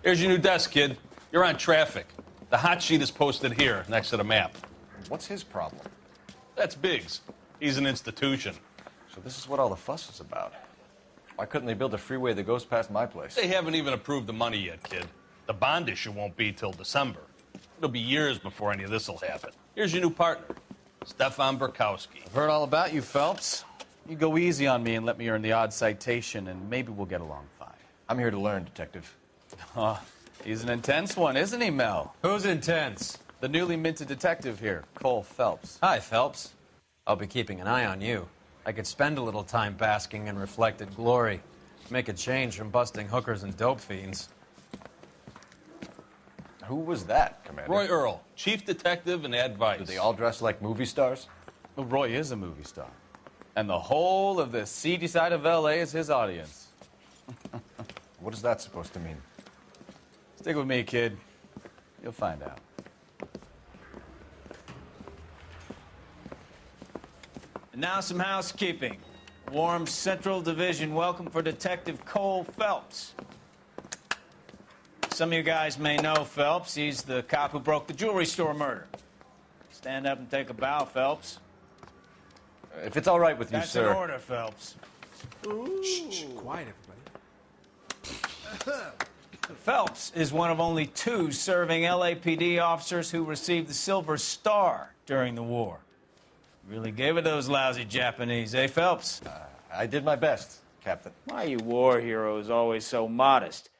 Here's your new desk, kid. You're on traffic. The hot sheet is posted here, next to the map. What's his problem? That's Biggs. He's an institution. So this is what all the fuss is about. Why couldn't they build a freeway that goes past my place? They haven't even approved the money yet, kid. The bond issue won't be till December. It'll be years before any of this will happen. Here's your new partner, Stefan Burkowski. I've heard all about you, Phelps. You go easy on me and let me earn the odd citation, and maybe we'll get along fine. I'm here to learn, Detective. He's an intense one, isn't he, Mel? Who's intense? The newly minted detective here, Cole Phelps. Hi, Phelps. I'll be keeping an eye on you. I could spend a little time basking in reflected glory. Make a change from busting hookers and dope fiends. Who was that, Commander? Roy Earl, chief detective and advice. Do they all dress like movie stars? Well, Roy is a movie star. And the whole of the seedy side of L.A. is his audience. What is that supposed to mean? Stick with me, kid. You'll find out. And now some housekeeping. Warm Central Division welcome for Detective Cole Phelps. Some of you guys may know Phelps. He's the cop who broke the jewelry store murder. Stand up and take a bow, Phelps. If it's all right with you, That's sir. in order, Phelps. Shh, quiet, everybody. Phelps is one of only 2 serving LAPD officers who received the Silver Star during the war. Really gave it those lousy Japanese, eh, Phelps? I did my best, Captain. Why are you war heroes always so modest?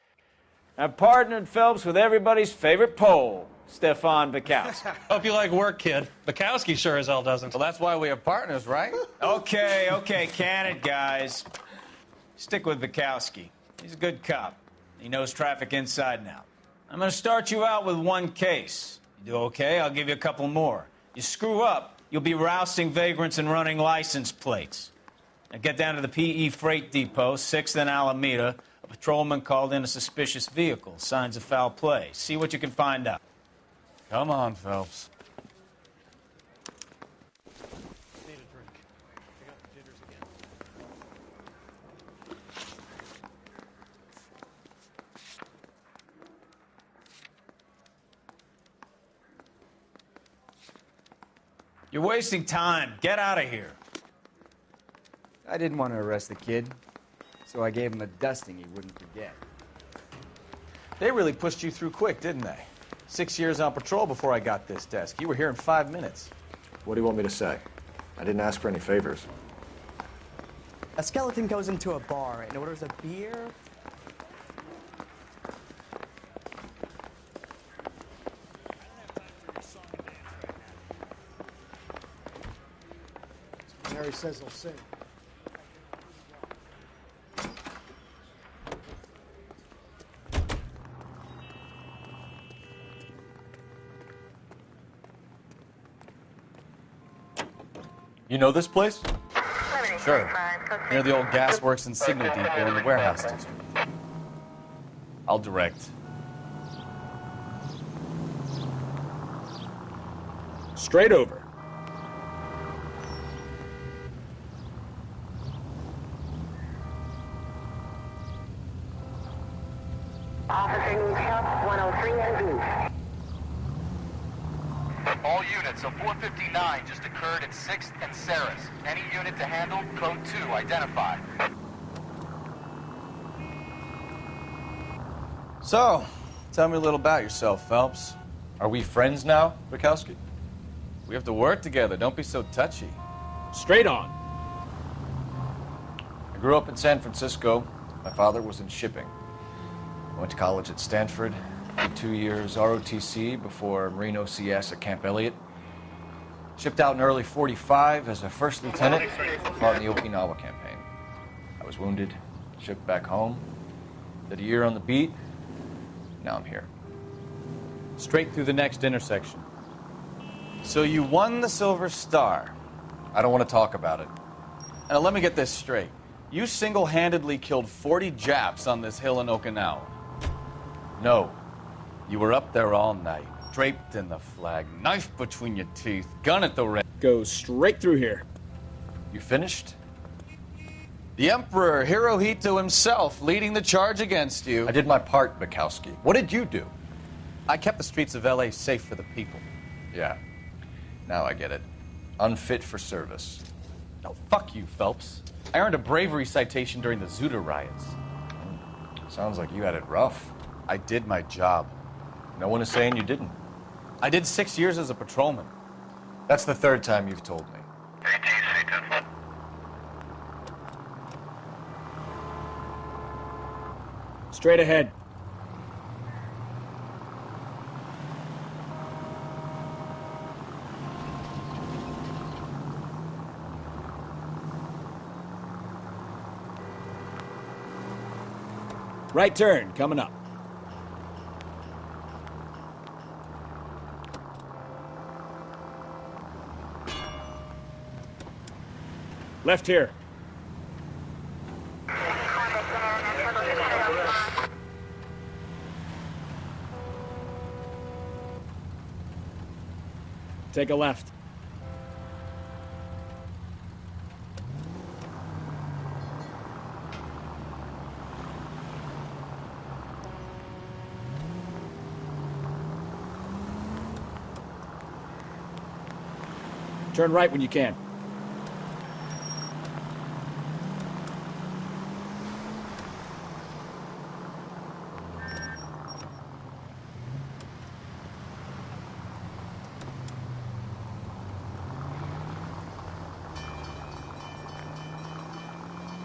I've partnered Phelps with everybody's favorite Pole, Stefan Burkowski. Hope you like work, kid. Bukowski sure as hell doesn't. Well, that's why we have partners, right? Okay, can it, guys. Stick with Burkowski. He's a good cop. He knows traffic inside and out. I'm going to start you out with 1 case. You do okay, I'll give you a couple more. You screw up, you'll be rousting vagrants and running license plates. Now get down to the PE Freight Depot, 6th and Alameda. A patrolman called in a suspicious vehicle. Signs of foul play. See what you can find out. Come on, Phelps. Need a drink. I got the jitters again. You're wasting time. Get out of here. I didn't want to arrest the kid, so I gave him a dusting he wouldn't forget. They really pushed you through quick, didn't they? 6 years on patrol before I got this desk. You were here in 5 minutes. What do you want me to say? I didn't ask for any favors. A skeleton goes into a bar and orders a beer. Mary says he'll sing. You know this place? Sure. Near the old gas works and signal depot in the warehouse district. I'll direct. Straight over. Officer needs help, 103 and B. All units, a 459 just occurred at 6th and Saris. Any unit to handle, code 2, identified. So, tell me a little about yourself, Phelps. Are we friends now, Bukowski? We have to work together. Don't be so touchy. Straight on. I grew up in San Francisco. My father was in shipping. I went to college at Stanford. Did 2 years ROTC before Marine OCS at Camp Elliott. Shipped out in early '45 as a first lieutenant. Fought in the Okinawa campaign. I was wounded, shipped back home. Did a year on the beat. Now I'm here. Straight through the next intersection. So you won the Silver Star. I don't want to talk about it. Now let me get this straight. You single-handedly killed 40 Japs on this hill in Okinawa. No. You were up there all night, draped in the flag, knife between your teeth, gun at the ready. Go straight through here. You finished? The Emperor Hirohito himself leading the charge against you. I did my part, Bukowski. What did you do? I kept the streets of L.A. safe for the people. Yeah. Now I get it. Unfit for service. No, fuck you, Phelps. I earned a bravery citation during the Zuda riots. Sounds like you had it rough. I did my job. No one is saying you didn't. I did 6 years as a patrolman. That's the third time you've told me. Straight ahead. Right turn, coming up. Left here. Take a left. Turn right when you can.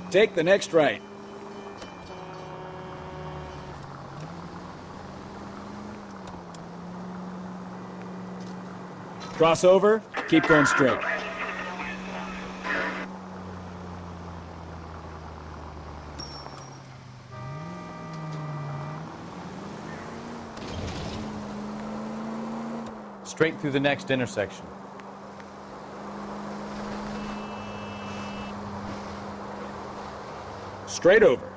Take the next right. Cross over, keep going straight. Straight through the next intersection. Straight over.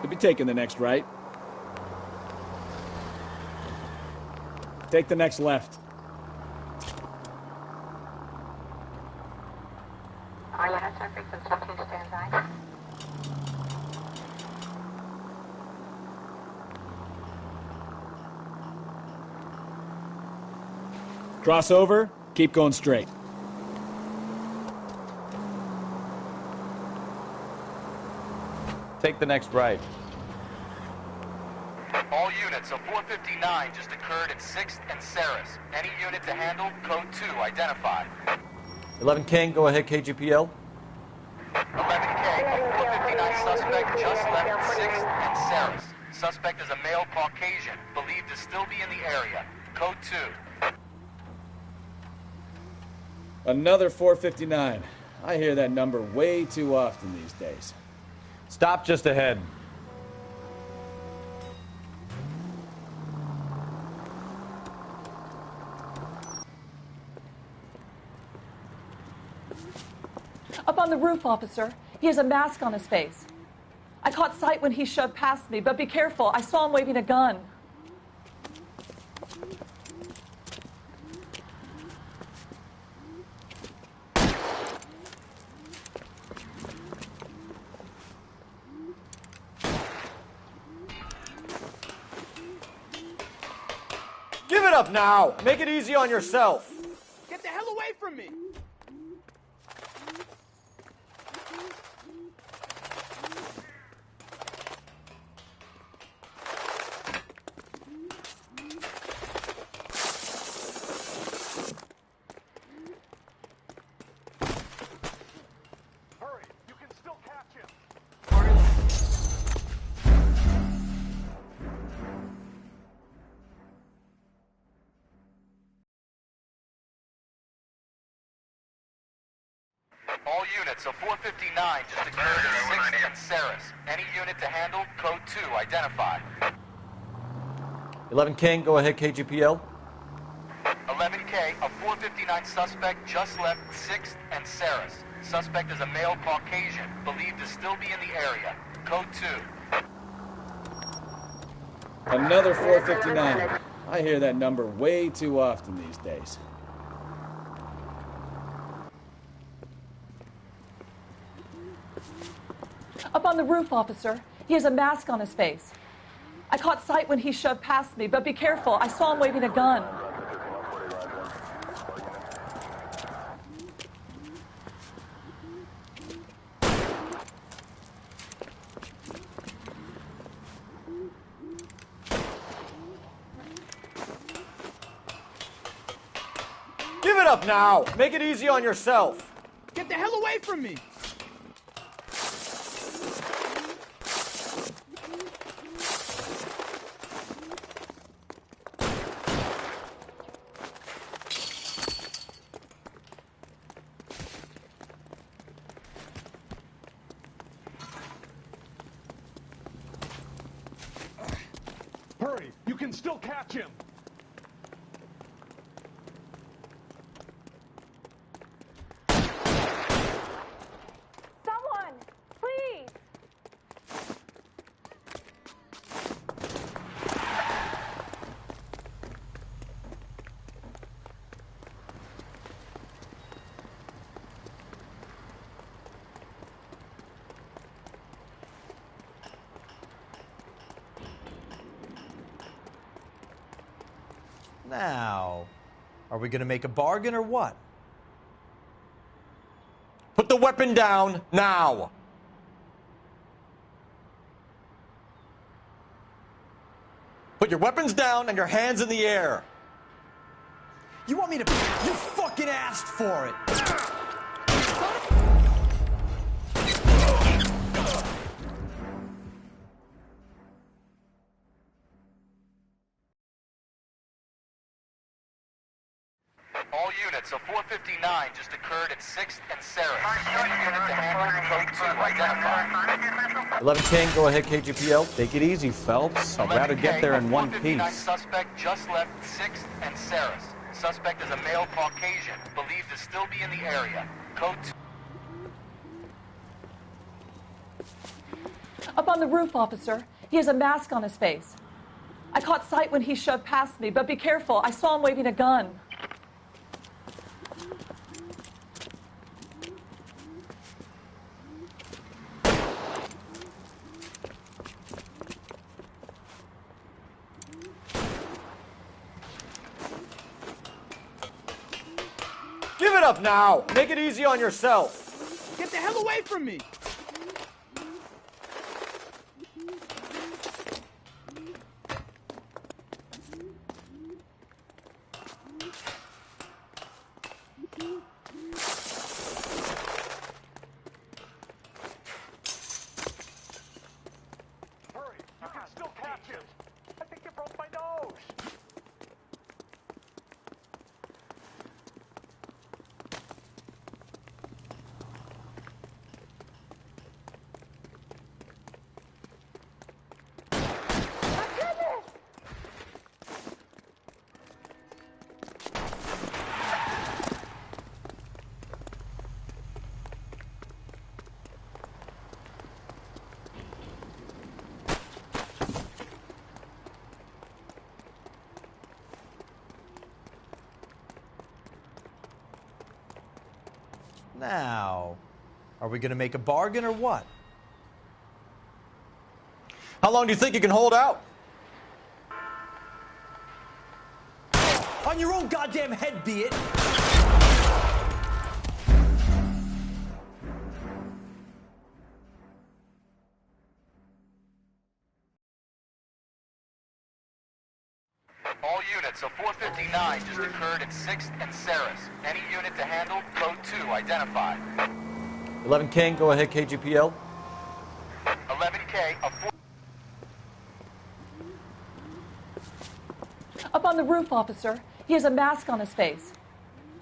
You'll be taking the next right. Take the next left. Cross over, keep going straight. Take the next right. All units, a 459 just occurred at 6th and Saris. Any unit to handle, code 2, identified. 11 King, go ahead, KGPL. 11K, a 459 suspect just left 6th and Saris. Suspect is a male Caucasian, believed to still be in the area. Code 2. Another 459. I hear that number way too often these days. Stop just ahead. Up on the roof, officer. He has a mask on his face. I caught sight when he shoved past me, but be careful. I saw him waving a gun. Give it up now! Make it easy on yourself! Get the hell away from me! Hurry, you can still catch him. All units, a 459 just occurred at 6th and Saris. Any unit to handle, code 2, identified. 11 King, go ahead, KGPL. 11K, a 459 suspect just left 6th and Saris. Suspect is a male Caucasian, believed to still be in the area. Code 2. Another 459. I hear that number way too often these days. Up on the roof, officer. He has a mask on his face. I caught sight when he shoved past me, but be careful. I saw him waving a gun. Give it up now! Make it easy on yourself! Get the hell away from me! Hurry! You can still catch him! Someone! Please! Now, are we going to make a bargain or what? Put the weapon down now! Put your weapons down and your hands in the air! You want me to... You fucking asked for it! All units, a 459 just occurred at 6th and Sarah. Any unit to handle code 2 identified. 11 King, go ahead, KGPL. Take it easy, Phelps. I'd rather get there in one 459 piece. suspect just left 6th and Sarah's. Suspect is a male Caucasian, believed to still be in the area. Code 2. Up on the roof, officer. He has a mask on his face. I caught sight when he shoved past me, but be careful. I saw him waving a gun. Give it up now! Make it easy on yourself! Get the hell away from me! Hurry! You can still catch him! I think you broke my nose! Now, are we going to make a bargain or what? How long do you think you can hold out? On your own goddamn head, be it! All units, a 459 just occurred at 6th and Sarah's. Any unit to handle, code 2 identified. 11 King, go ahead, KGPL. 11K, a 4... Up on the roof, officer. He has a mask on his face.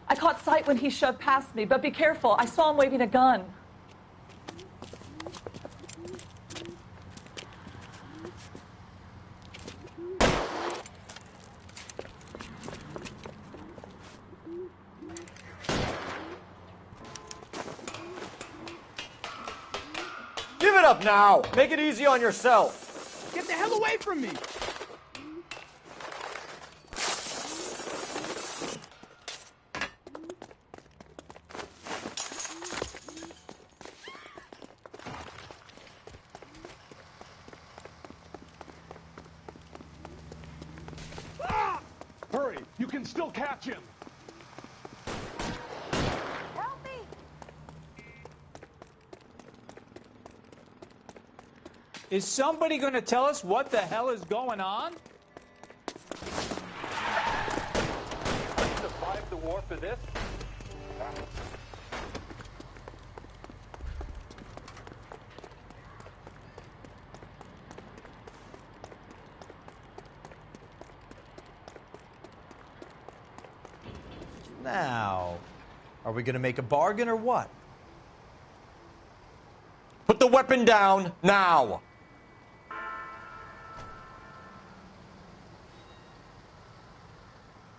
I caught sight when he shoved past me, but be careful. I saw him waving a gun. Give it up now! Make it easy on yourself! Get the hell away from me! still catch him. Help me! Is somebody going to tell us what the hell is going on? Survive the war for this? Now, are we going to make a bargain or what? Put the weapon down now.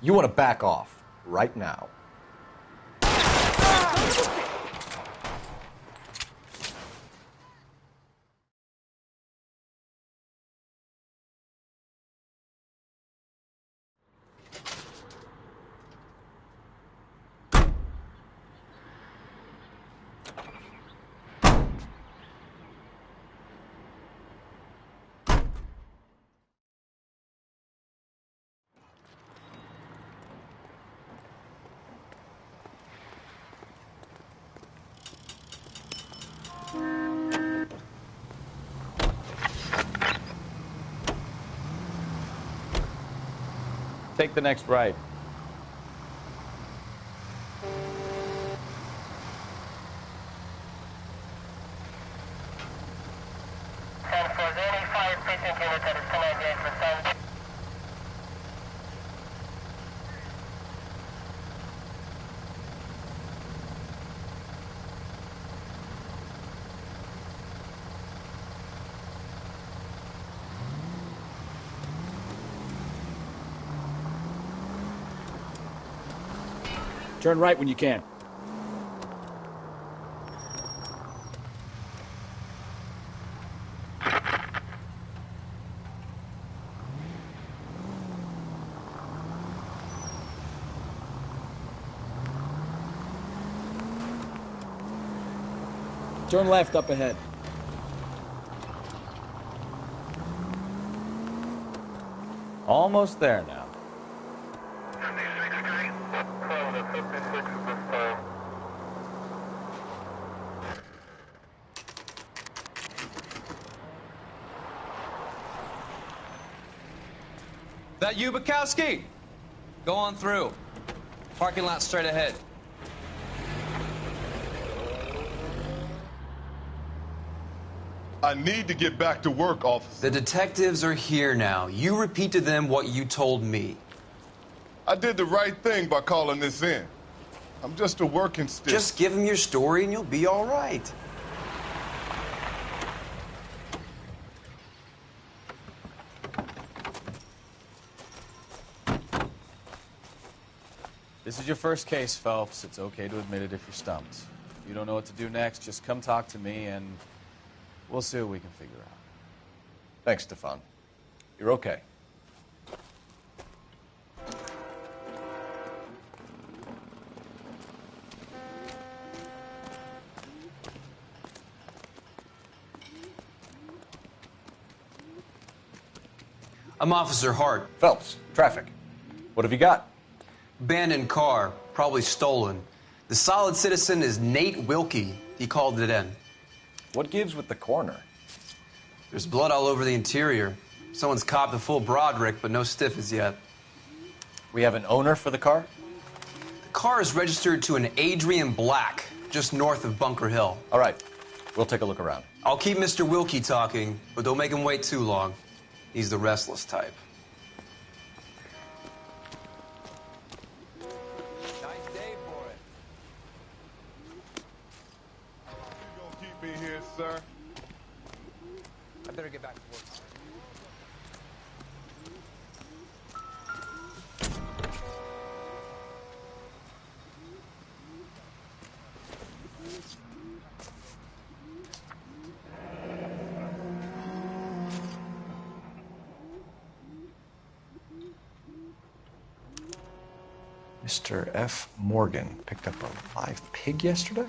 You want to back off right now. Take the next right. And for any fire precinct unit that is commanded for San Turn right when you can. Turn left up ahead. Almost there now. That you, Bukowski? Go on through. Parking lot straight ahead. I need to get back to work, officer. The detectives are here now. You repeat to them what you told me. I did the right thing by calling this in. I'm just a working stiff. Just give them your story and you'll be all right. This is your first case, Phelps. It's okay to admit it if you're stumped. If you don't know what to do next, just come talk to me and we'll see what we can figure out. Thanks, Stefan. You're okay. I'm Officer Hart. Phelps, traffic. What have you got? Abandoned car, probably stolen. The solid citizen is Nate Wilkie. He called it in. What gives with the coroner? There's blood all over the interior. Someone's copped a full Broderick, but no stiff as yet. We have an owner for the car? The car is registered to an Adrian Black, just north of Bunker Hill. All right. We'll take a look around. I'll keep Mr. Wilkie talking, but don't make him wait too long. He's the restless type. Nice day for it. You gonna keep me here, sir? I better get back to work. Mr. F. Morgan picked up a live pig yesterday?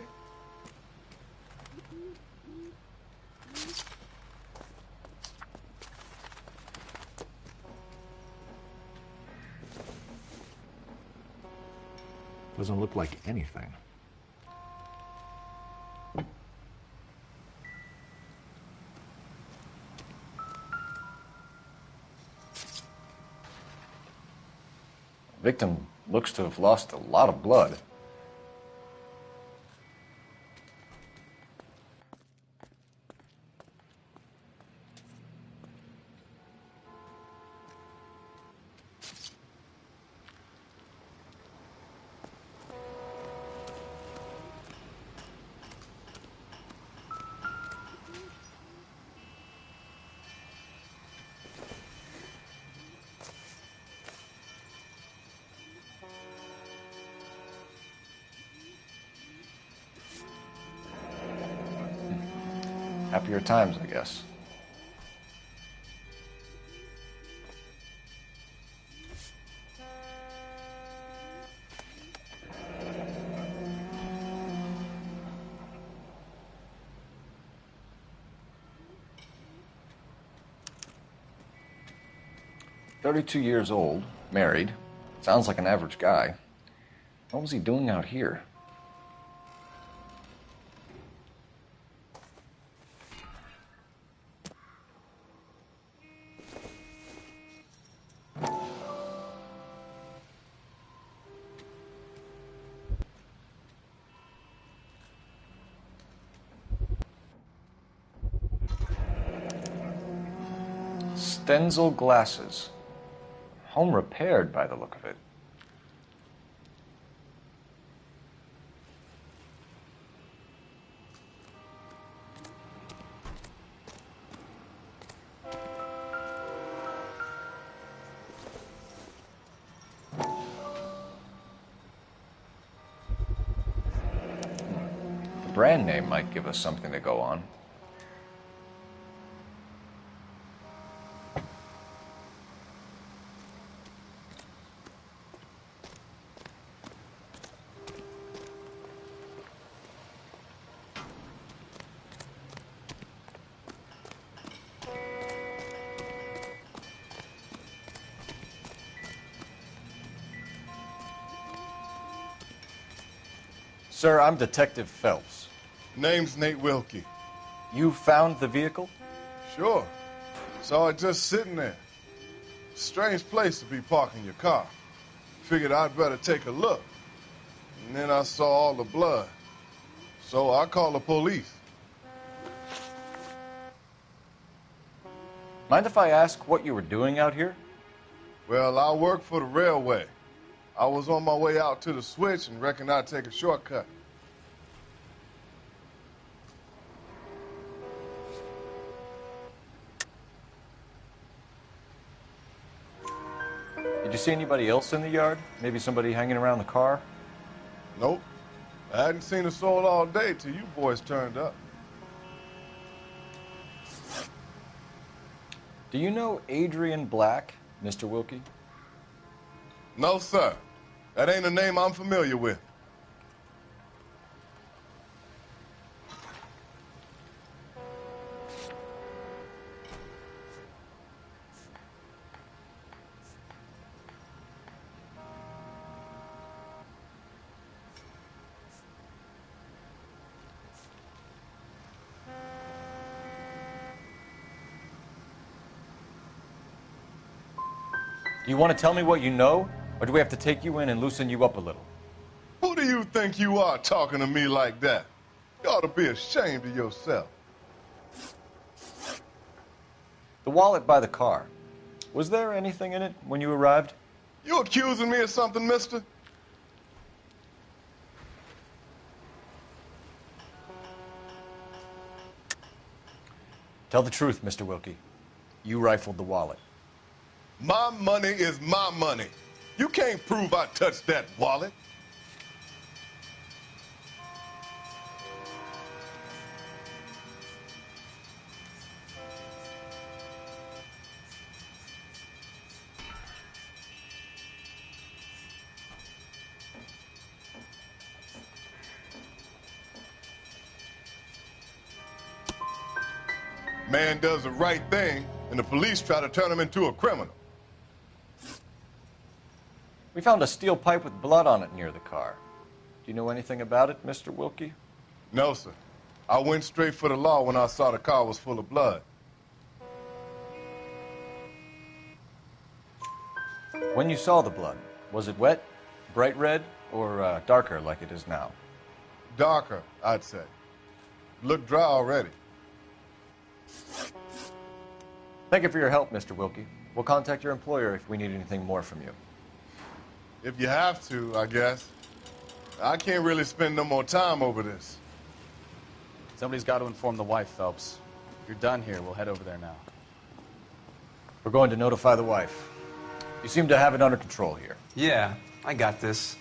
Doesn't look like anything. Victim looks to have lost a lot of blood. Happier times, I guess. "32 years old, married. Sounds like an average guy. What was he doing out here?" Stenzel glasses. Home repaired by the look of it. The brand name might give us something to go on. Sir, I'm Detective Phelps. Name's Nate Wilkie. You found the vehicle? Sure. Saw it just sitting there. Strange place to be parking your car. Figured I'd better take a look. And then I saw all the blood. So I called the police. Mind if I ask what you were doing out here? Well, I work for the railway. I was on my way out to the switch and reckoned I'd take a shortcut. Did you see anybody else in the yard? Maybe somebody hanging around the car? Nope. I hadn't seen a soul all day till you boys turned up. Do you know Adrian Black, Mr. Wilkie? No, sir. That ain't a name I'm familiar with. Do you want to tell me what you know, or do we have to take you in and loosen you up a little? Who do you think you are talking to me like that? You ought to be ashamed of yourself. The wallet by the car. Was there anything in it when you arrived? You accusing me of something, mister? Tell the truth, Mr. Wilkie. You rifled the wallet. My money is my money. You can't prove I touched that wallet. Man does the right thing, and the police try to turn him into a criminal. We found a steel pipe with blood on it near the car. Do you know anything about it, Mr. Wilkie? No, sir. I went straight for the law when I saw the car was full of blood. When you saw the blood, was it wet, bright red, or darker like it is now? Darker, I'd say. Looked dry already. Thank you for your help, Mr. Wilkie. We'll contact your employer if we need anything more from you. If you have to, I guess. I can't really spend no more time over this. Somebody's got to inform the wife, Phelps. If you're done here, we'll head over there now. We're going to notify the wife. You seem to have it under control here. Yeah, I got this.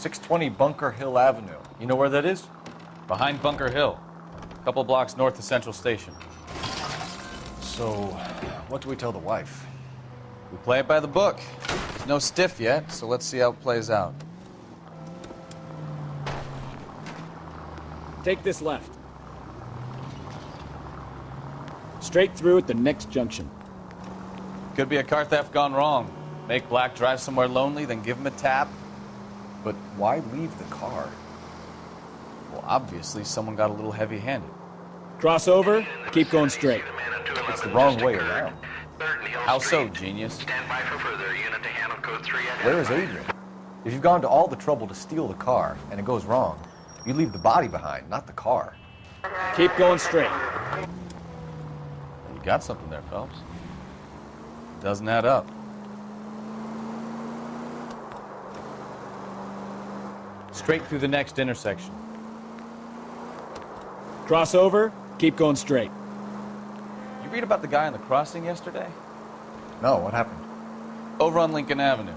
.620 Bunker Hill Avenue. You know where that is? Behind Bunker Hill. A couple blocks north of Central Station. So, what do we tell the wife? We play it by the book. There's no stiff yet, so let's see how it plays out. Take this left. Straight through at the next junction. Could be a car theft gone wrong. Make Black drive somewhere lonely, then give him a tap. But why leave the car? Well, obviously, someone got a little heavy-handed. Cross over, keep going straight. It's the wrong way around. How so, genius? Stand by for further. Unit to handle code 3. Where is Adrian? If you've gone to all the trouble to steal the car, and it goes wrong, you leave the body behind, not the car. Keep going straight. You got something there, Phelps. Doesn't add up. Straight through the next intersection. Cross over, keep going straight. You read about the guy on the crossing yesterday? No, what happened? Over on Lincoln Avenue.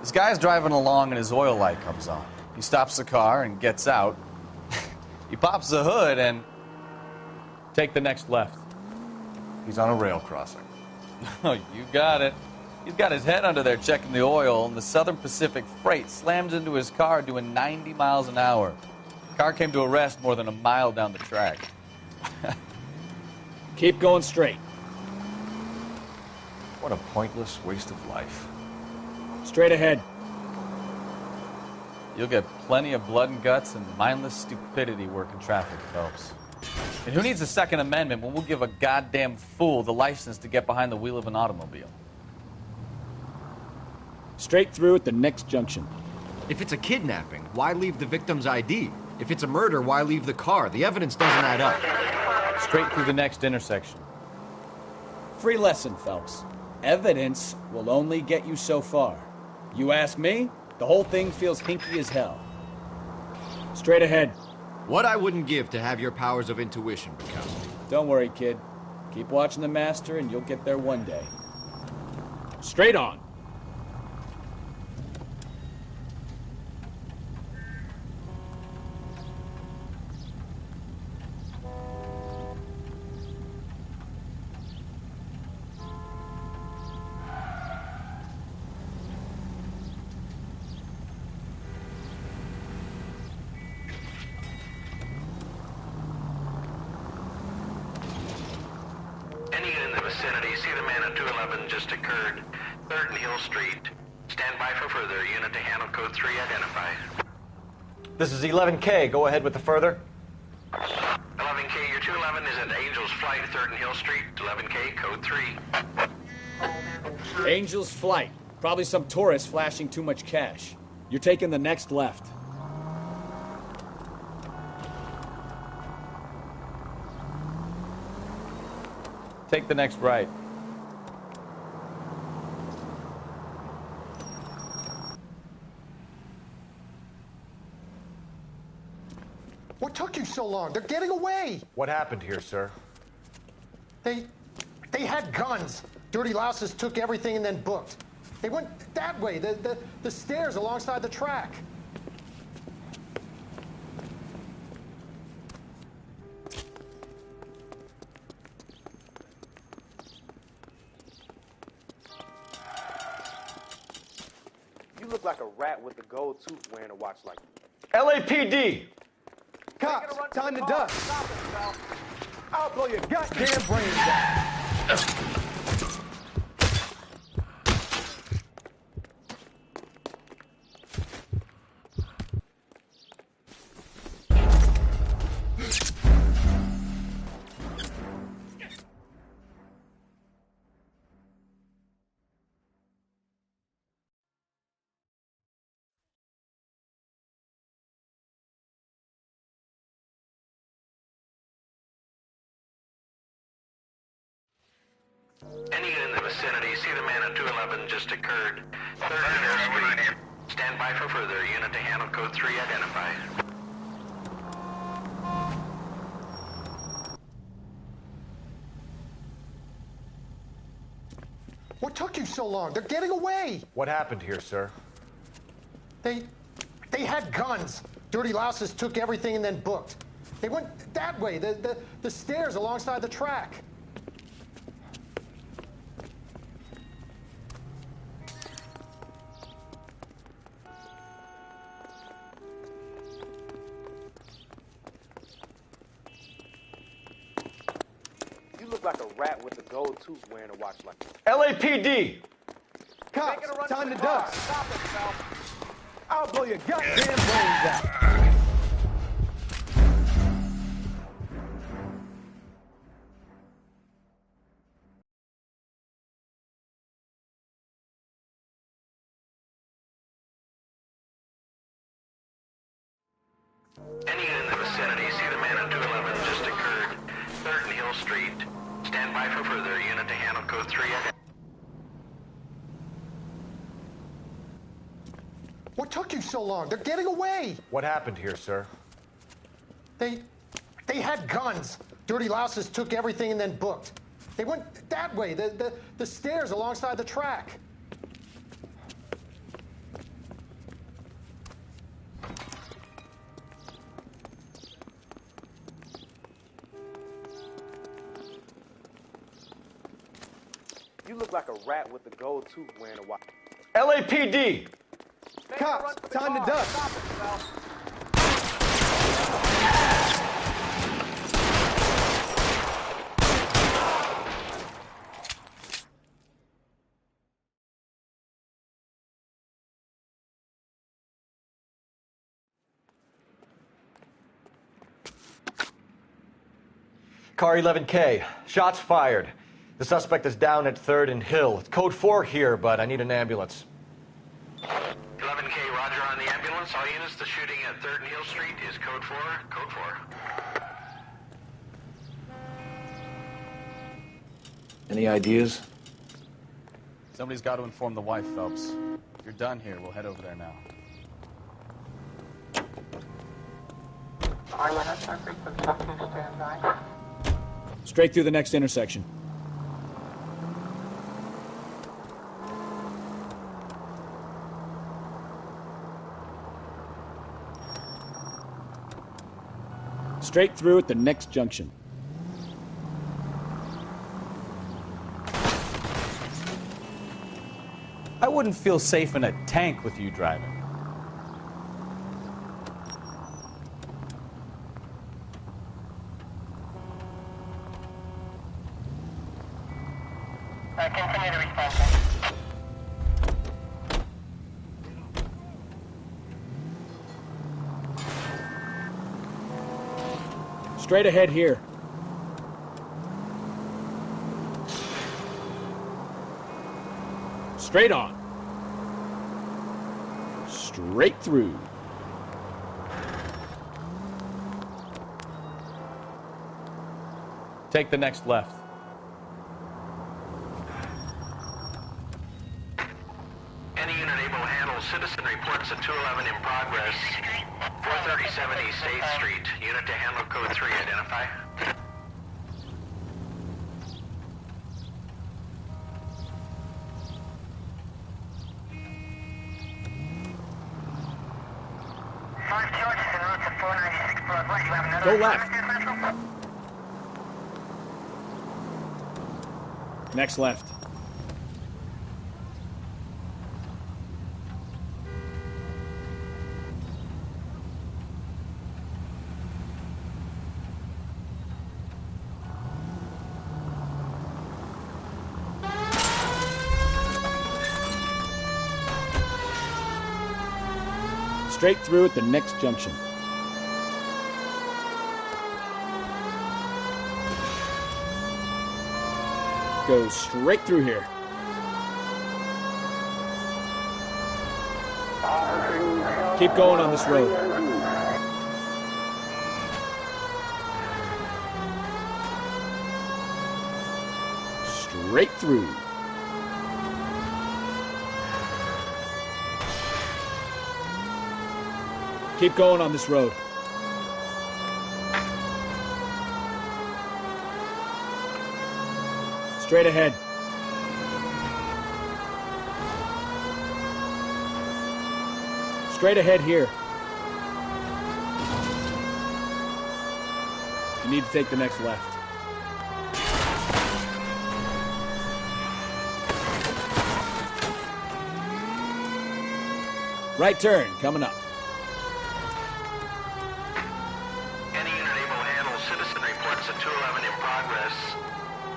This guy's driving along and his oil light comes on. He stops the car and gets out. He pops the hood and... Take the next left. He's on a rail crossing. Oh, you got it. He's got his head under there checking the oil, and the Southern Pacific freight slams into his car doing 90 miles an hour. The car came to a rest more than a mile down the track. Keep going straight. What a pointless waste of life. Straight ahead. You'll get plenty of blood and guts and mindless stupidity working traffic, Phelps. And who needs a Second Amendment when we'll give a goddamn fool the license to get behind the wheel of an automobile? Straight through at the next junction. If it's a kidnapping, why leave the victim's ID? If it's a murder, why leave the car? The evidence doesn't add up. Straight through the next intersection. Free lesson, Phelps. Evidence will only get you so far. You ask me, the whole thing feels hinky as hell. Straight ahead. What I wouldn't give to have your powers of intuition, Bukowski. Don't worry, kid. Keep watching the master and you'll get there one day. Straight on. Stand by for further. Unit to handle code 3 identified. This is 11K. Go ahead with the further. 11K, your 211 is at Angel's Flight, 3rd and Hill Street. 11K, code 3. Angel's Flight. Probably some tourist flashing too much cash. You're taking the next left. Take the next right. What took you so long? They're getting away. What happened here, sir? They had guns. Dirty louses took everything and then booked. They went that way, the stairs alongside the track. You look like a rat with a gold tooth wearing a watch like LAPD! Cops, time to duck. I'll blow your goddamn brains out. Any unit in the vicinity, see the man at 211 just occurred. 3rd and Hill Street. Stand by for further. Unit to handle code 3 identified. What took you so long? They're getting away. What happened here, sir? They had guns. Dirty louses took everything and then booked. They went that way, the stairs alongside the track. You look like a rat with a gold tooth wearing a watch like LAPD! Cops, time to duck. Stop it, pal. I'll blow your goddamn brains out. Any unit in the vicinity, see the man at 211 just occurred. 3rd and Hill Street. Stand by for further. Unit to handle code 3 identified. What took you so long? They're getting away. What happened here, sir? They had guns. Dirty louses took everything and then booked. They went that way, the stairs alongside the track. You look like a rat with a gold tooth wearing a watch. LAPD! Cops, time to duck. Stop it, pal. Car 11K. Shots fired. The suspect is down at 3rd and Hill. It's code 4 here, but I need an ambulance. 11K, roger on the ambulance. All units, the shooting at 3rd and Hill Street is code 4. Code 4. Any ideas? Somebody's got to inform the wife, Phelps. If you're done here, we'll head over there now. Straight through the next intersection. Straight through at the next junction. I wouldn't feel safe in a tank with you driving. Continue to respond. Straight ahead here. Straight on. Straight through. Take the next left. Any unit able to handle citizen reports at 211 in progress. 437 East 8th Street. Unit to handle code 3. Identify. Go left. Next left. Straight through at the next junction. Go straight through here. Keep going on this road. Straight through. Keep going on this road. Straight ahead. Straight ahead here. You need to take the next left. Right turn, coming up. Any unit able to handle citizen reports at 211 in progress.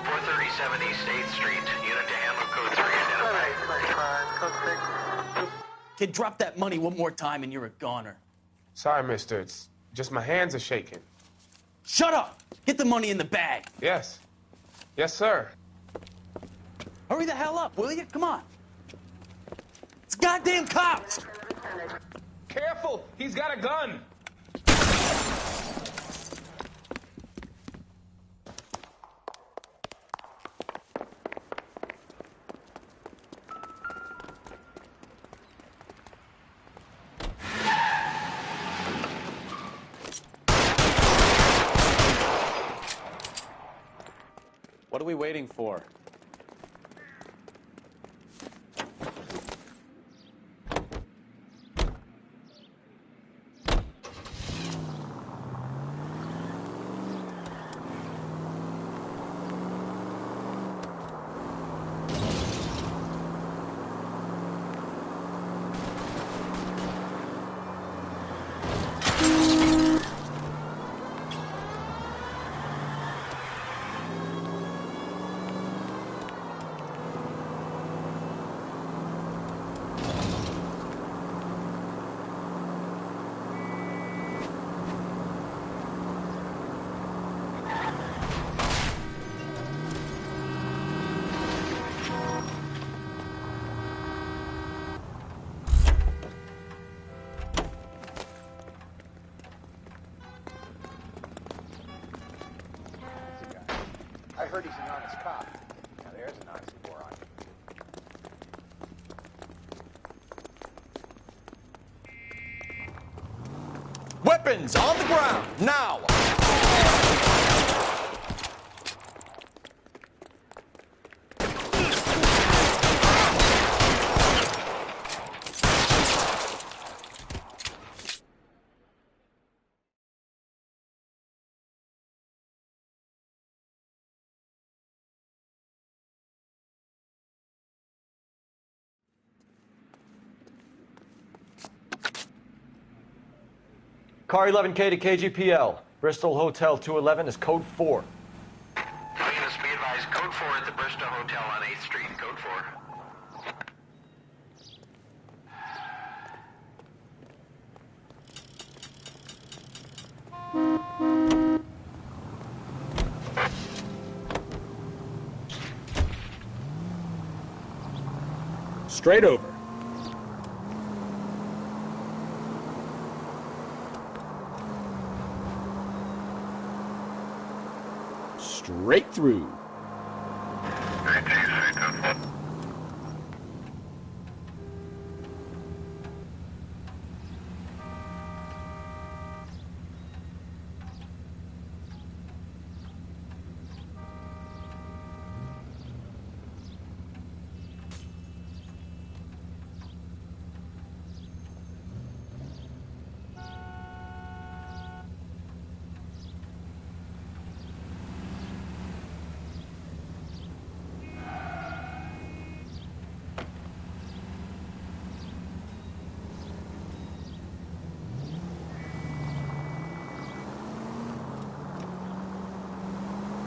437 East 8th Street. Unit to handle code 3. Identify. Kid, drop that money one more time and you're a goner. Sorry, mister. It's just my hands are shaking. Shut up! Get the money in the bag. Yes. Yes, sir. Hurry the hell up, will you? Come on. It's goddamn cops! Careful! He's got a gun! What are we waiting for? I heard he's an honest cop. Now there's an honest moron. Weapons on the ground, now! Car 11K to KGPL. Bristol Hotel 211 is code 4. Units be advised, code 4 at the Bristol Hotel on 8th Street. Code 4. Straight over. Straight through.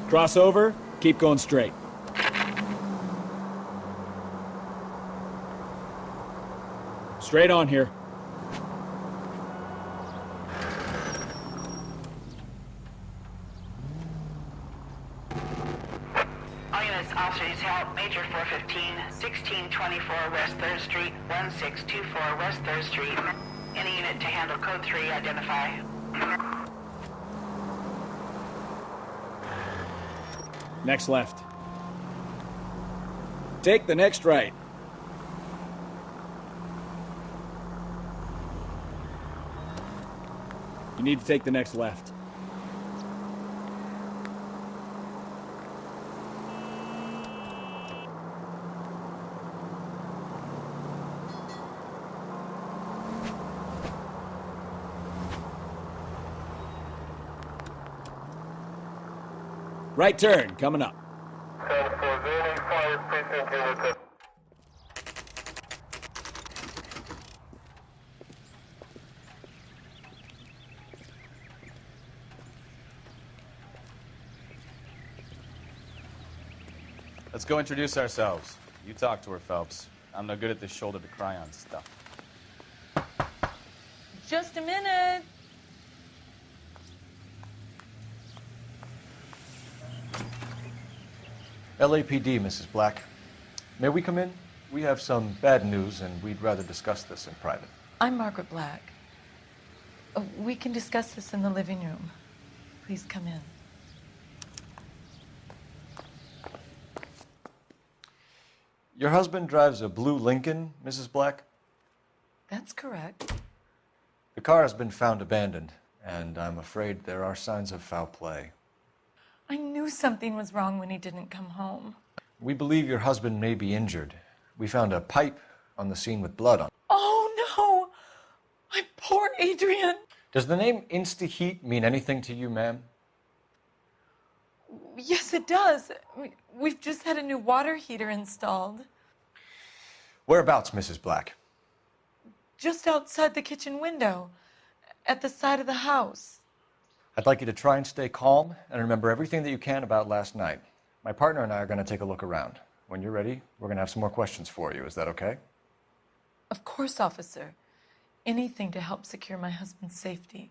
Cross over, keep going straight. Straight on here. All units, officers help. Major 415, 1624 West 3rd Street, 1624 West 3rd Street. Any unit to handle code 3, identify. Next left. Take the next right. You need to take the next left. Right turn, coming up. Let's go introduce ourselves. You talk to her, Phelps. I'm no good at this shoulder to cry on stuff. Just a minute. LAPD, Mrs. Black. May we come in? We have some bad news, and we'd rather discuss this in private. I'm Margaret Black. We can discuss this in the living room. Please come in. Your husband drives a blue Lincoln, Mrs. Black? That's correct. The car has been found abandoned, and I'm afraid there are signs of foul play. I knew something was wrong when he didn't come home. We believe your husband may be injured. We found a pipe on the scene with blood on it. Oh, no! My poor Adrian! Does the name Insta-Heat mean anything to you, ma'am? Yes, it does. We've just had a new water heater installed. Whereabouts, Mrs. Black? Just outside the kitchen window, at the side of the house. I'd like you to try and stay calm and remember everything that you can about last night. My partner and I are going to take a look around. When you're ready, we're going to have some more questions for you. Is that okay? Of course, officer. Anything to help secure my husband's safety.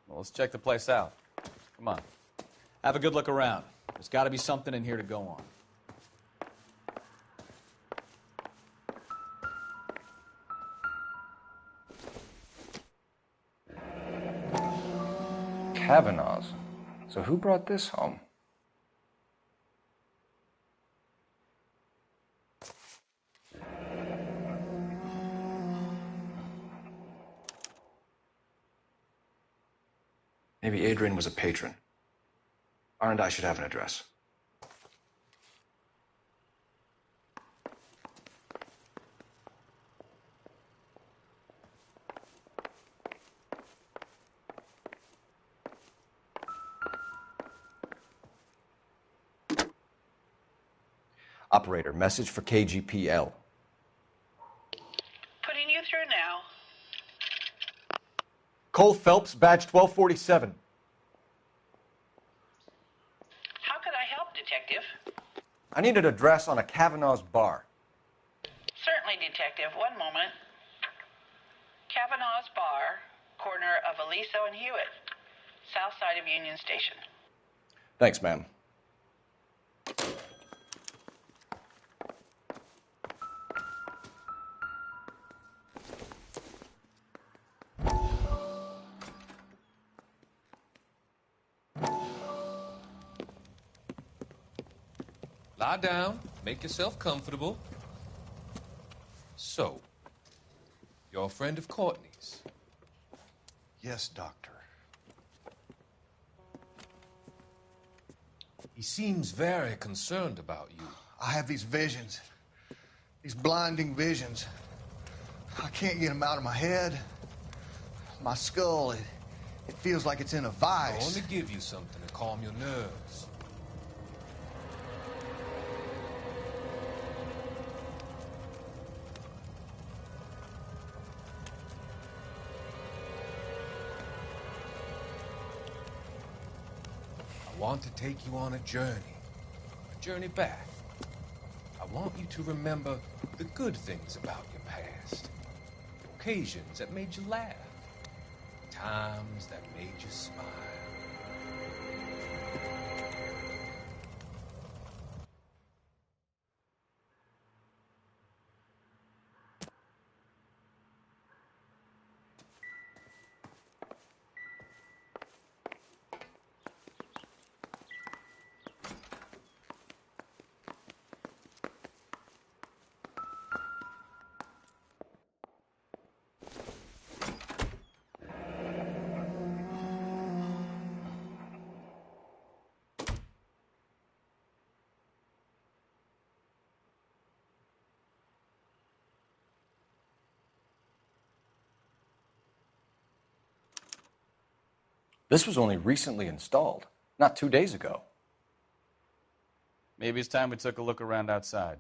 Well, let's check the place out. Come on. Have a good look around. There's got to be something in here to go on. Kavanaugh's. So who brought this home? Maybe Adrian was a patron. R&I should have an address. Operator, message for KGPL. Putting you through now. Cole Phelps, badge 1247. How could I help, Detective? I need an address on a Kavanaugh's bar. Certainly, Detective. One moment. Kavanaugh's Bar, corner of Aliso and Hewitt, south side of Union Station. Thanks, ma'am. Lie down, make yourself comfortable. So, you're a friend of Courtney's? Yes, Doctor. He seems very concerned about you. I have these visions. These blinding visions. I can't get them out of my head. My skull, it feels like it's in a vice. I want to give you something to calm your nerves. I want to take you on a journey back. I want you to remember the good things about your past, occasions that made you laugh, times that made you smile. This was only recently installed, not 2 days ago. Maybe it's time we took a look around outside.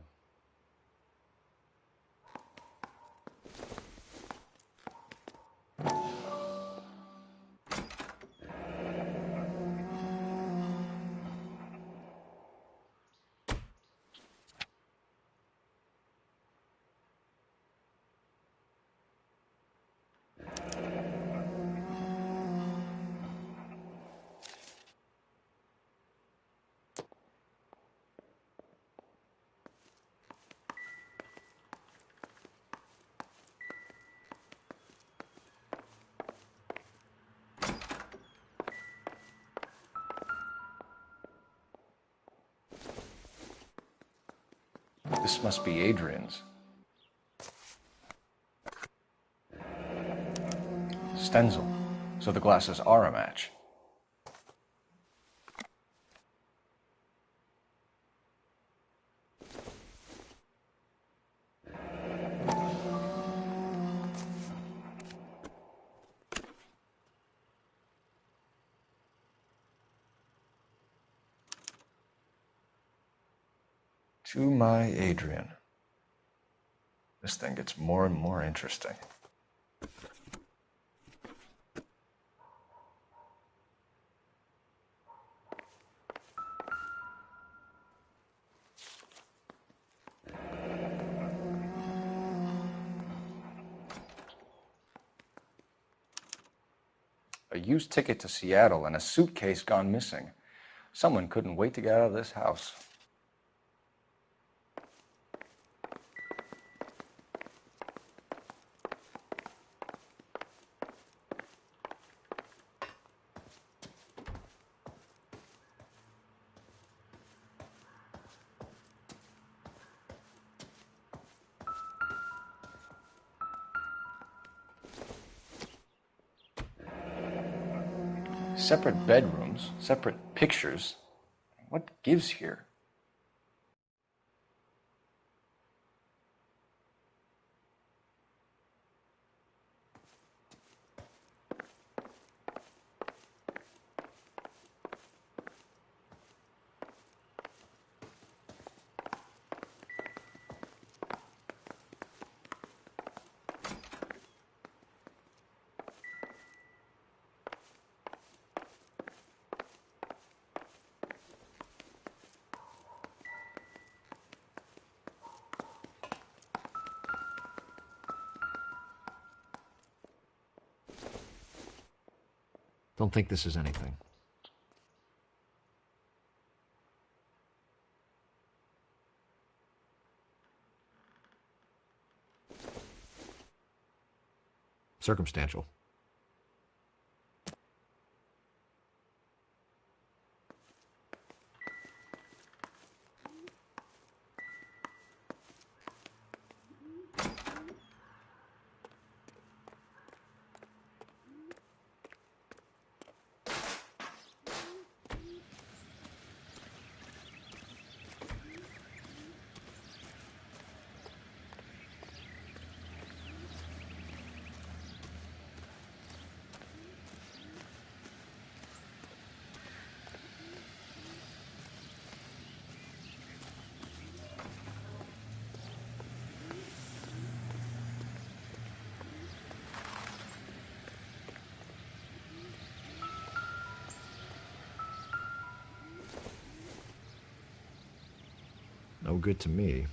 This must be Adrian's. Stencil, so the glasses are a match. To my Adrian. This thing gets more and more interesting. A used ticket to Seattle and a suitcase gone missing. Someone couldn't wait to get out of this house. Separate bedrooms, separate pictures. What gives here? Don't think this is anything. Circumstantial. no good to me.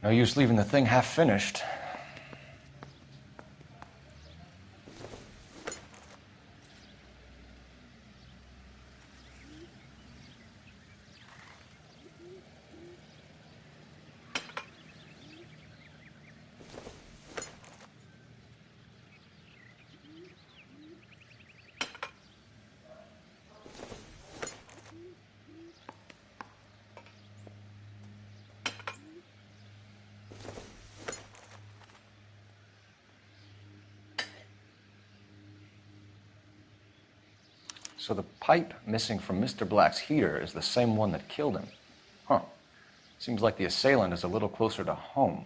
No use leaving the thing half finished. So the pipe missing from Mr. Black's heater is the same one that killed him. Huh. Seems like the assailant is a little closer to home.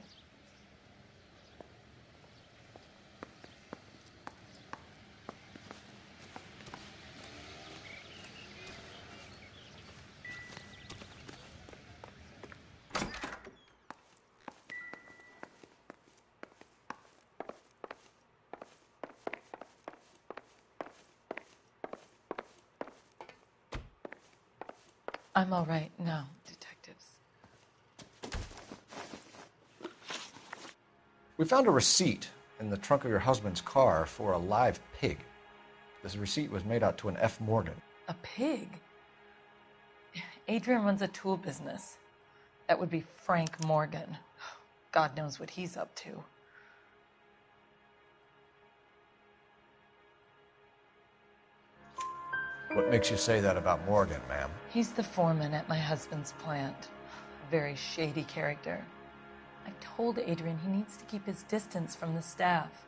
I'm all right now, detectives. We found a receipt in the trunk of your husband's car for a live pig. This receipt was made out to an F. Morgan. A pig? Adrian runs a tool business. That would be Frank Morgan. God knows what he's up to. What makes you say that about Morgan, ma'am? He's the foreman at my husband's plant. A very shady character. I've told Adrian he needs to keep his distance from the staff.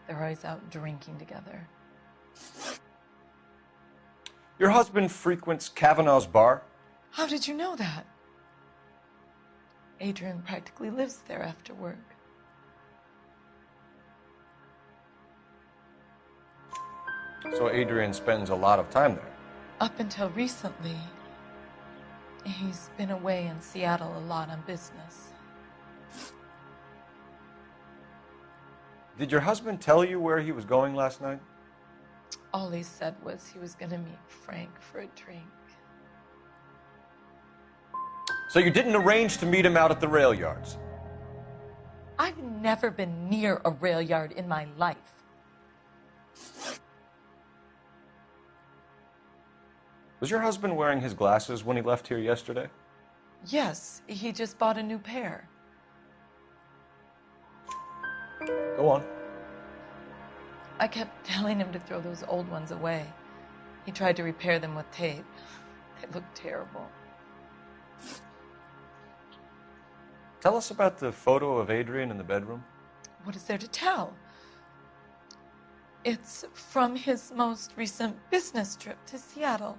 They're always out drinking together. Your husband frequents Kavanaugh's bar? How did you know that? Adrian practically lives there after work. So Adrian spends a lot of time there? Up until recently, he's been away in Seattle a lot on business. Did your husband tell you where he was going last night? All he said was he was going to meet Frank for a drink. So you didn't arrange to meet him out at the rail yards? I've never been near a rail yard in my life. Was your husband wearing his glasses when he left here yesterday? Yes, he just bought a new pair. Go on. I kept telling him to throw those old ones away. He tried to repair them with tape. They looked terrible. Tell us about the photo of Adrian in the bedroom. What is there to tell? It's from his most recent business trip to Seattle.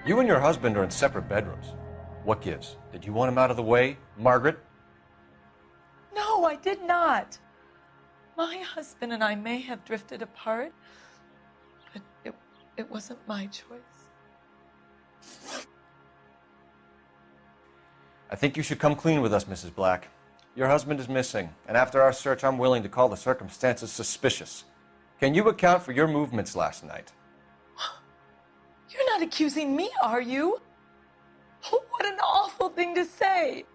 You and your husband are in separate bedrooms. What gives? Did you want him out of the way, Margaret? No, I did not. My husband and I may have drifted apart, but it wasn't my choice. I think you should come clean with us, Mrs. Black. Your husband is missing, and after our search, I'm willing to call the circumstances suspicious. Can you account for your movements last night? You're not accusing me, are you? Oh, what an awful thing to say.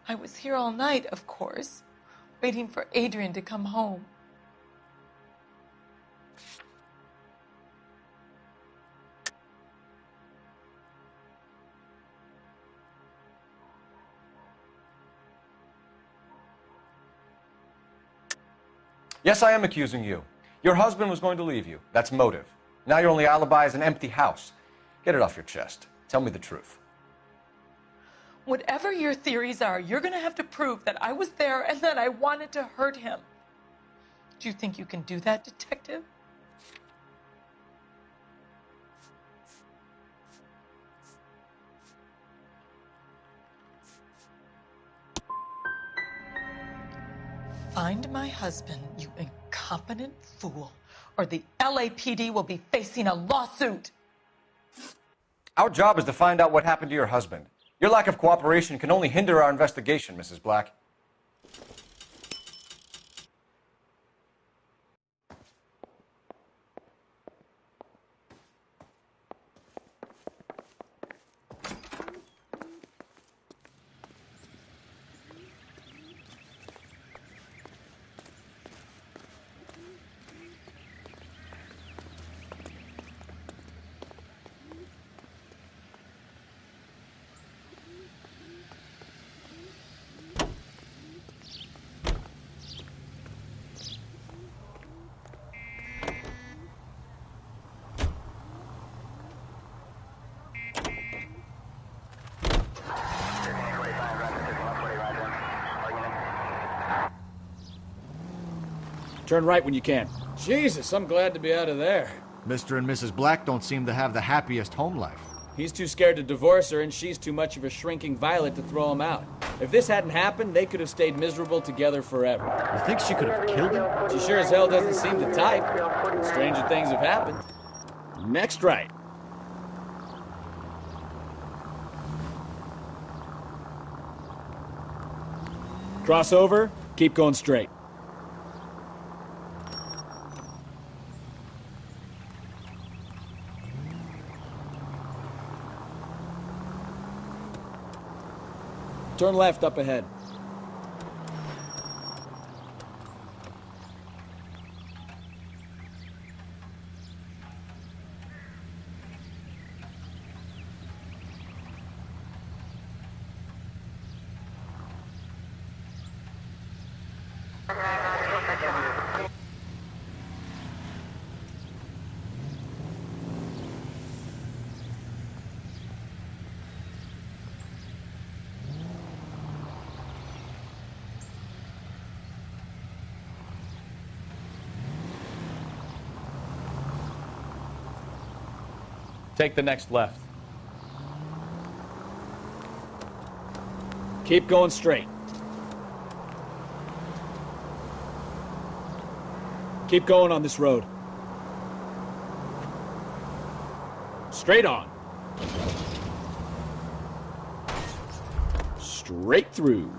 I was here all night, of course, waiting for Adrian to come home. Yes, I am accusing you. Your husband was going to leave you. That's motive. Now your only alibi is an empty house. Get it off your chest. Tell me the truth. Whatever your theories are, you're going to have to prove that I was there and that I wanted to hurt him. Do you think you can do that, detective? Find my husband, you incompetent fool, or the LAPD will be facing a lawsuit. Our job is to find out what happened to your husband. Your lack of cooperation can only hinder our investigation, Mrs. Black. Turn right when you can. Jesus, I'm glad to be out of there. Mr. and Mrs. Black don't seem to have the happiest home life. He's too scared to divorce her, and she's too much of a shrinking violet to throw him out. If this hadn't happened, they could have stayed miserable together forever. You think she could have killed him? She sure as hell doesn't seem the type. Stranger things have happened. Next right. Cross over, keep going straight. Turn left up ahead. Take the next left. Keep going straight. Keep going on this road. Straight on. Straight through.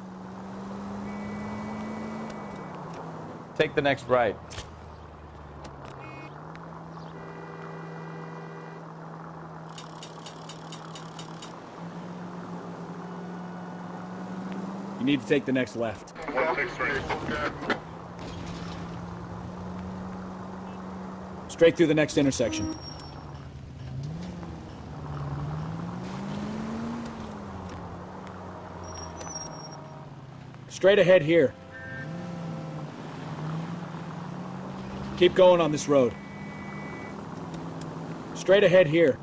Take the next right. You need to take the next left. Straight through the next intersection. Straight ahead here. Keep going on this road. Straight ahead here.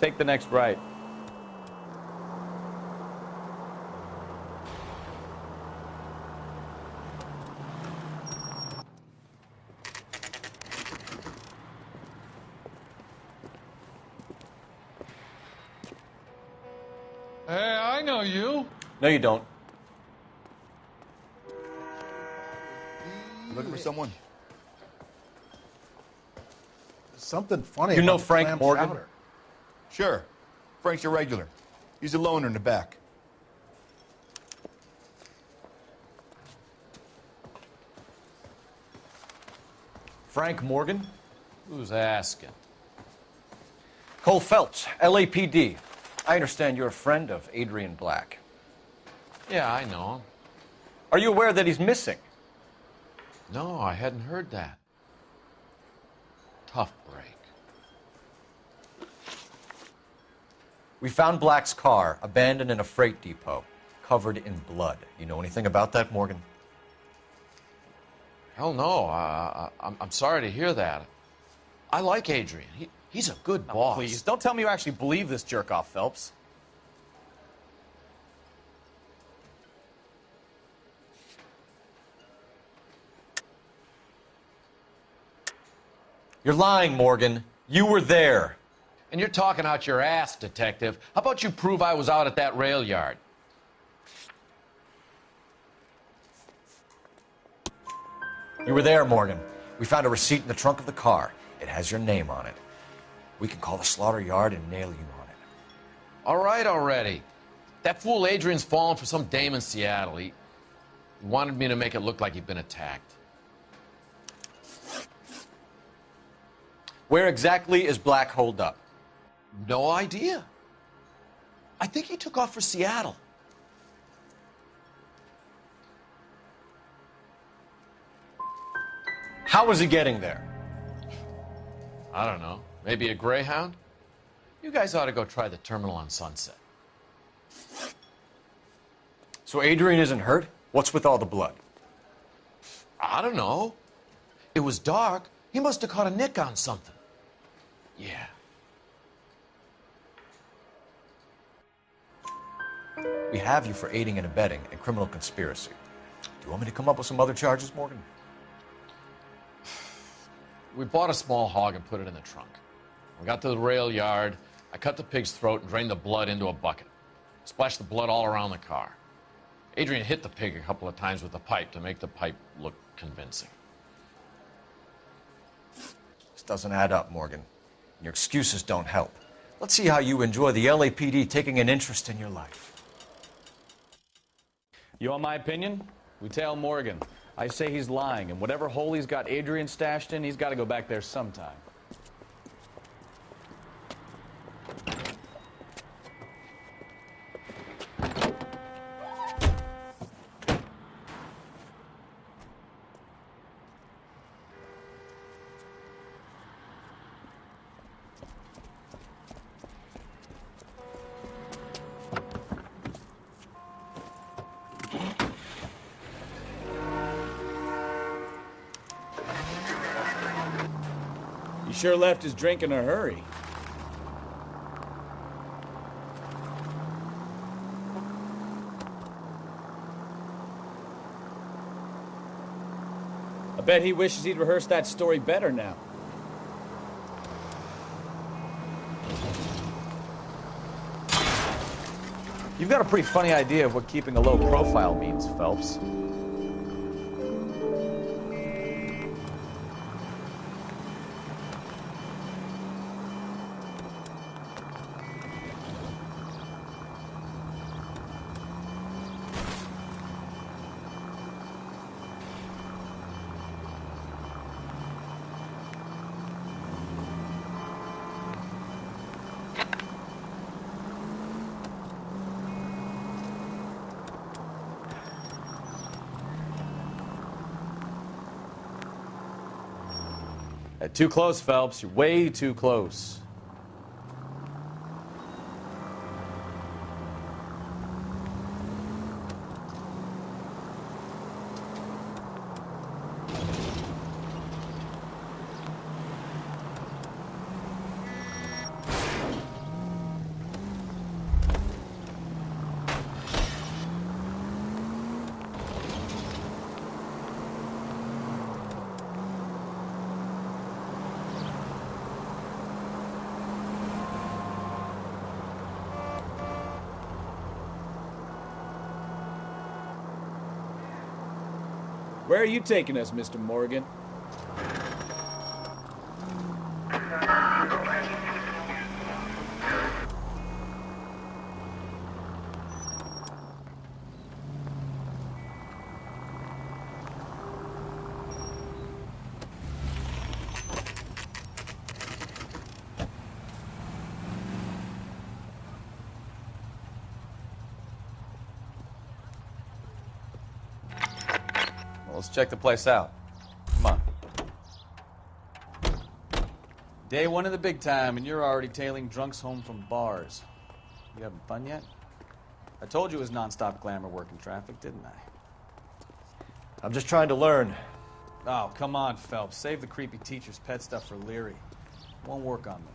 Take the next right. Hey, I know you. No, you don't. Looking for someone? Something funny. You know about the Frank clam Morgan? chowder. Sure. Frank's a regular. He's a loner in the back. Frank Morgan? Who's asking? Cole Phelps, LAPD. I understand you're a friend of Adrian Black. Yeah, I know him. Are you aware that he's missing? No, I hadn't heard that. Tough break. We found Black's car abandoned in a freight depot, covered in blood. You know anything about that, Morgan? Hell no. I'm sorry to hear that. I like Adrian. He's a good boss. Please, don't tell me you actually believe this jerk-off, Phelps. You're lying, Morgan. You were there. And you're talking out your ass, detective. How about you prove I was out at that rail yard? You were there, Morgan. We found a receipt in the trunk of the car. It has your name on it. We can call the slaughter yard and nail you on it. All right already. That fool Adrian's fallen for some dame in Seattle. He wanted me to make it look like he'd been attacked. Where exactly is Black holed up? No idea. I think he took off for Seattle. How was he getting there? I don't know. Maybe a Greyhound? You guys ought to go try the terminal on Sunset. So Adrian isn't hurt? What's with all the blood? I don't know. It was dark. He must have caught a nick on something. Yeah. We have you for aiding and abetting and criminal conspiracy. Do you want me to come up with some other charges, Morgan? We bought a small hog and put it in the trunk. We got to the rail yard. I cut the pig's throat and drained the blood into a bucket. Splashed the blood all around the car. Adrian hit the pig a couple of times with the pipe to make the pipe look convincing. This doesn't add up, Morgan. Your excuses don't help. Let's see how you enjoy the LAPD taking an interest in your life. You want my opinion? We tail Morgan. I say he's lying, and whatever hole he's got Adrian stashed in, he's got to go back there sometime. He sure left his drink in a hurry. I bet he wishes he'd rehearsed that story better now. You've got a pretty funny idea of what keeping a low profile means, Phelps. Too close, Phelps. You're way too close. Where are you taking us, Mr. Morgan? Let's check the place out. Come on. Day one of the big time, and you're already tailing drunks home from bars. You having fun yet? I told you it was nonstop glamour work in traffic, didn't I? I'm just trying to learn. Oh, come on, Phelps. Save the creepy teacher's pet stuff for Leary. It won't work on me.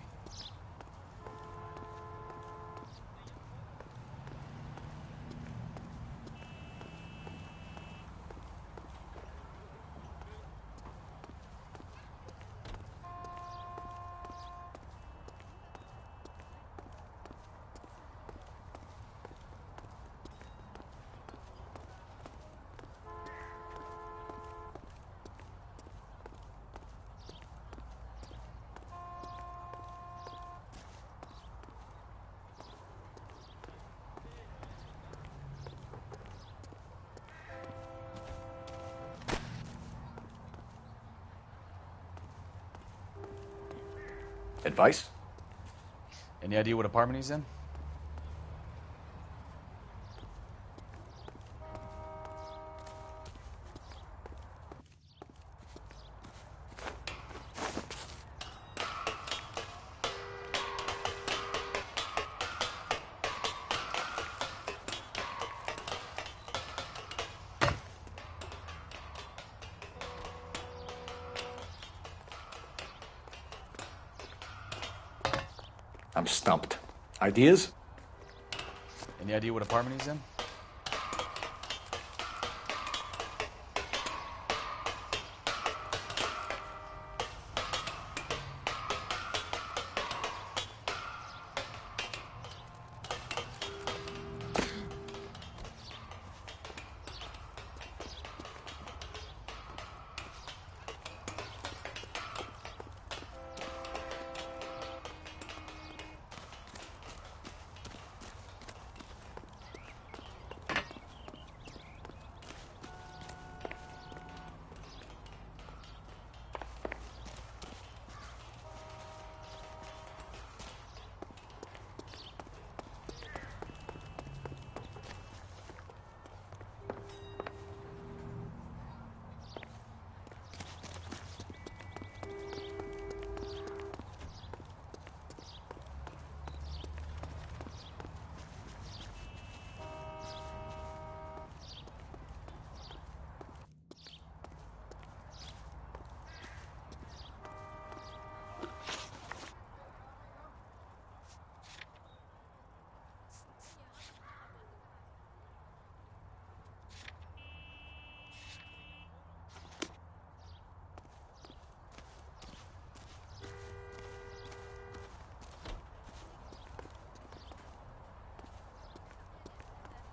Advice? Any idea what apartment he's in? I'm stumped. Ideas? Any idea what apartment he's in?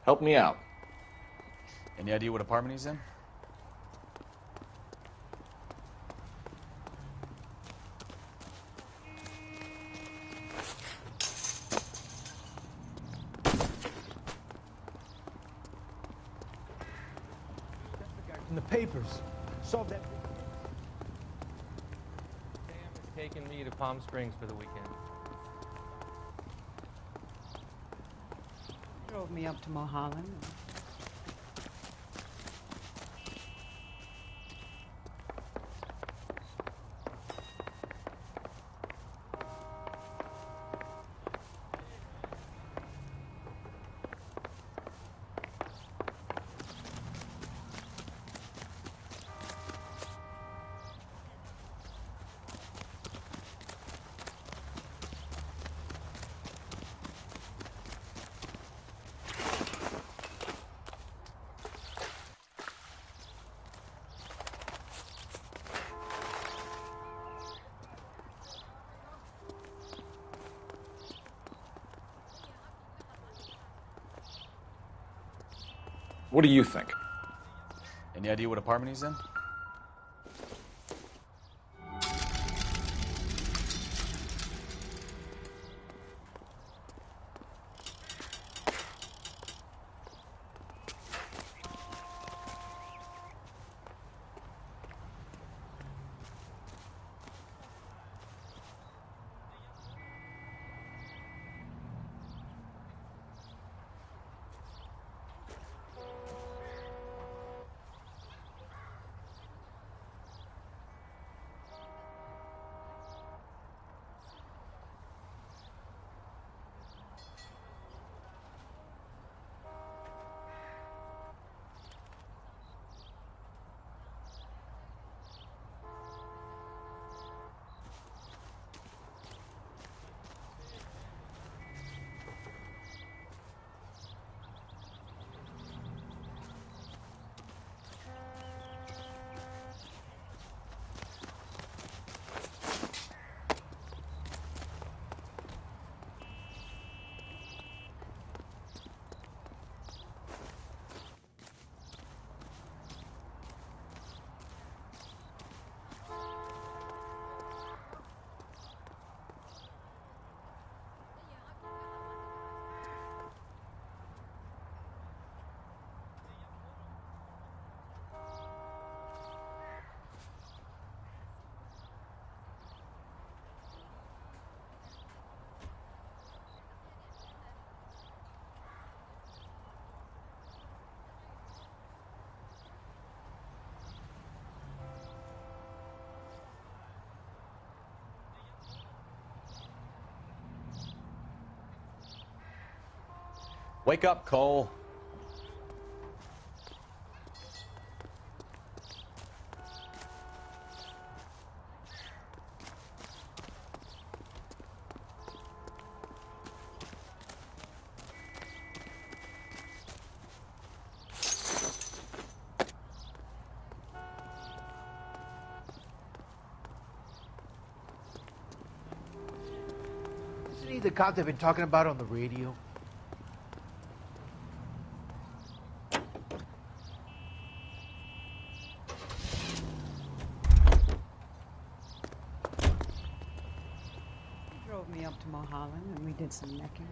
Help me out. Any idea what apartment he's in? In the papers. Solved that. Sam is taking me to Palm Springs for the weekend. Drove me up to Mulholland. What do you think? Any idea what apartment he's in? Wake up, Cole. Isn't he the cop they've been talking about on the radio? He drove me up to Mulholland and we did some necking.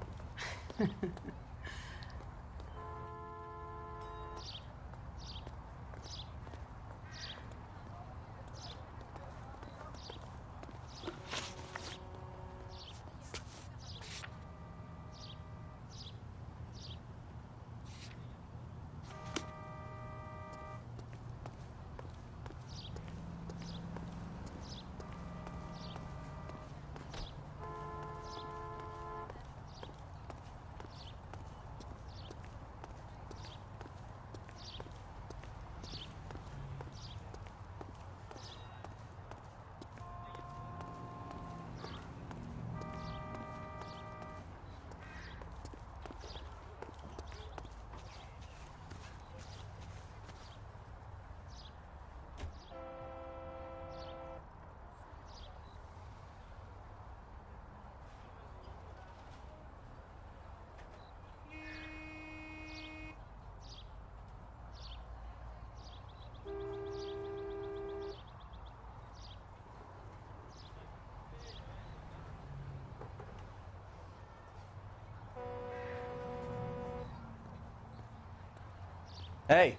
Hey,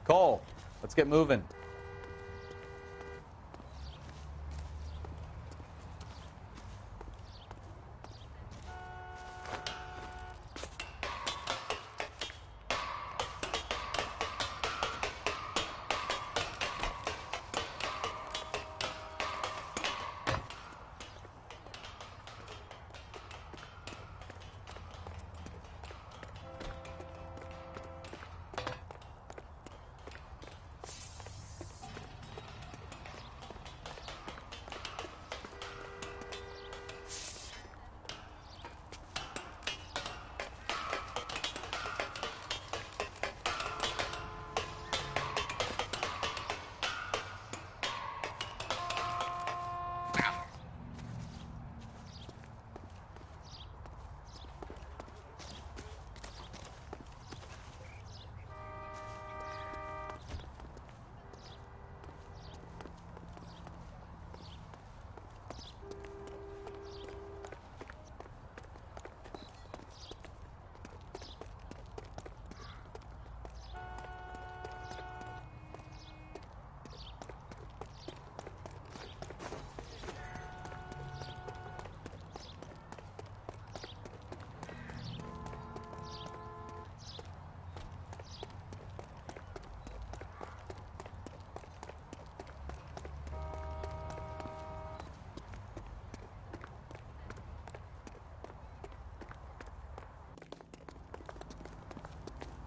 Cole, let's get moving.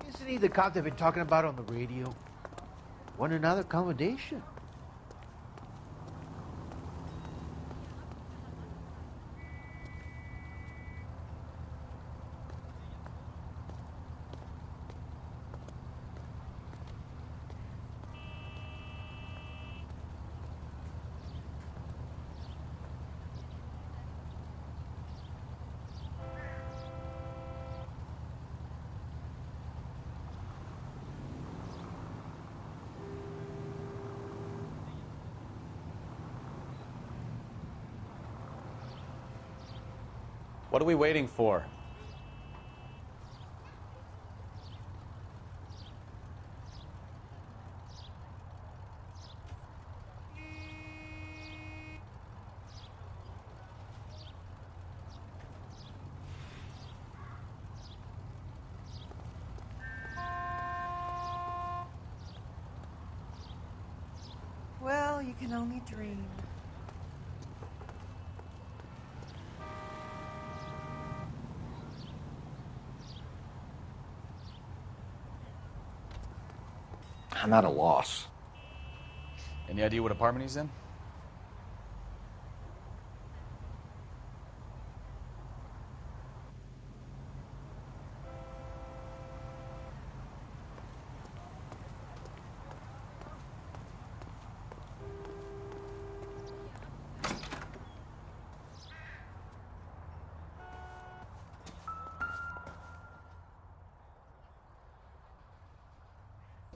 Isn't he the cop they've been talking about on the radio? Want another accommodation? What are we waiting for? Well, you can only dream. I'm at a loss. Any idea what apartment he's in?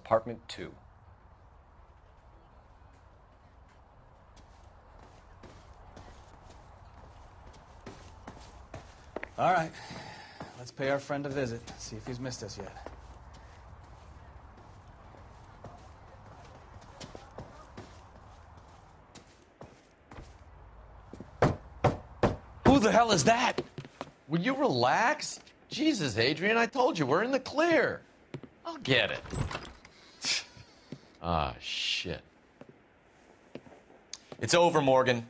Apartment 2. All right. Let's pay our friend a visit, see if he's missed us yet. Who the hell is that? Will you relax? Jesus, Adrian, I told you, we're in the clear. I'll get it. Ah, shit. It's over, Morgan.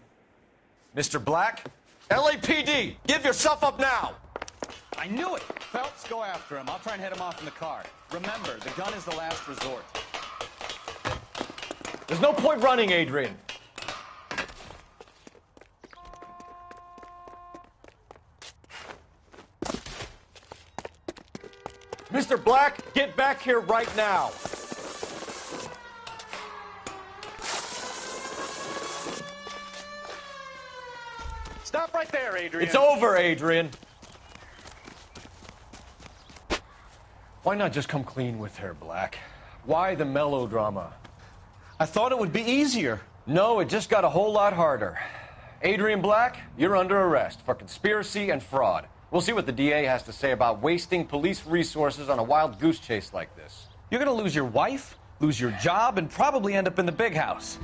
Mr. Black, LAPD, give yourself up now! I knew it! Phelps, go after him. I'll try and head him off in the car. Remember, the gun is the last resort. There's no point running, Adrian. Mr. Black, get back here right now. Stop right there, Adrian. It's over, Adrian. Why not just come clean with her, Black? Why the melodrama? I thought it would be easier. No, it just got a whole lot harder. Adrian Black, you're under arrest for conspiracy and fraud. We'll see what the DA has to say about wasting police resources on a wild goose chase like this. You're gonna lose your wife, lose your job, and probably end up in the big house.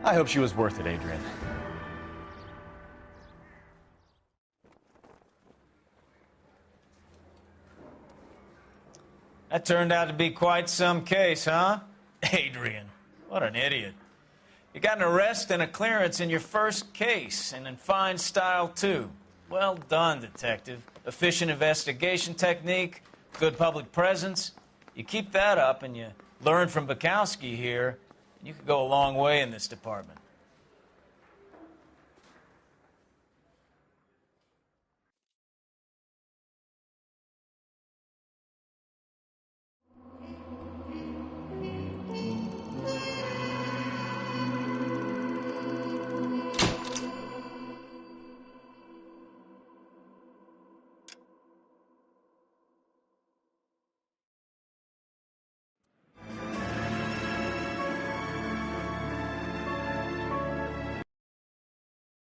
I hope she was worth it, Adrian. That turned out to be quite some case, huh? Adrian, what an idiot. You got an arrest and a clearance in your first case, and in fine style, too. Well done, detective. Efficient investigation technique, good public presence. You keep that up and you learn from Bukowski here, and you could go a long way in this department.